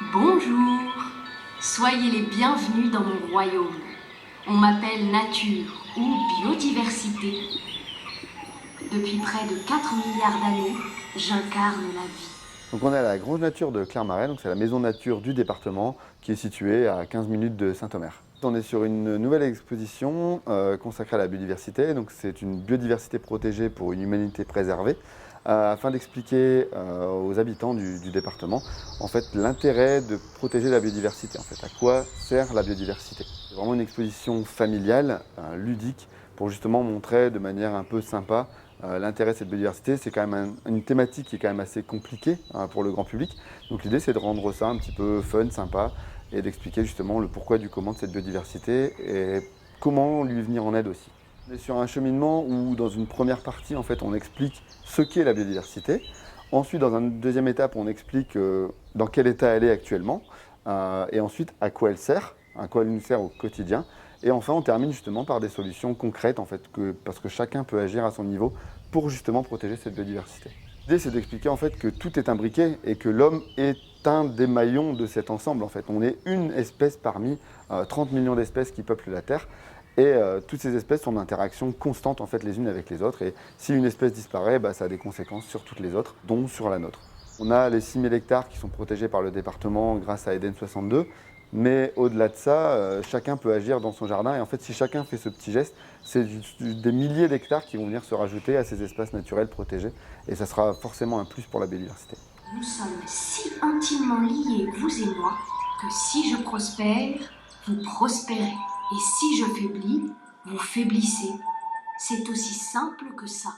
Bonjour, soyez les bienvenus dans mon royaume. On m'appelle nature ou biodiversité. Depuis près de 4 milliards d'années, j'incarne la vie. Donc on est à la Grange Nature de Clermarais, donc c'est la maison nature du département qui est située à 15 minutes de Saint-Omer. On est sur une nouvelle exposition consacrée à la biodiversité, donc c'est une biodiversité protégée pour une humanité préservée, afin d'expliquer aux habitants du département en fait, l'intérêt de protéger la biodiversité, en fait, à quoi sert la biodiversité. C'est vraiment une exposition familiale, ludique, pour justement montrer de manière un peu sympa l'intérêt de cette biodiversité. C'est quand même une thématique qui est quand même assez compliquée pour le grand public. Donc l'idée c'est de rendre ça un petit peu fun, sympa, et d'expliquer justement le pourquoi du comment de cette biodiversité et comment lui venir en aide aussi. On est sur un cheminement où dans une première partie en fait on explique ce qu'est la biodiversité. Ensuite dans une deuxième étape on explique dans quel état elle est actuellement et ensuite à quoi elle sert, à quoi elle nous sert au quotidien. Et enfin, on termine justement par des solutions concrètes, en fait, parce que chacun peut agir à son niveau pour justement protéger cette biodiversité. L'idée, c'est d'expliquer en fait que tout est imbriqué et que l'homme est un des maillons de cet ensemble. En fait, on est une espèce parmi 30 millions d'espèces qui peuplent la Terre. Et toutes ces espèces sont en interaction constante en fait, les unes avec les autres. Et si une espèce disparaît, ça a des conséquences sur toutes les autres, dont sur la nôtre. On a les 6 000 hectares qui sont protégés par le département grâce à Eden 62. Mais au-delà de ça, chacun peut agir dans son jardin. Et en fait, si chacun fait ce petit geste, c'est des milliers d'hectares qui vont venir se rajouter à ces espaces naturels protégés. Et ça sera forcément un plus pour la biodiversité. Nous sommes si intimement liés, vous et moi, que si je prospère, vous prospérez. Et si je faiblis, vous faiblissez. C'est aussi simple que ça.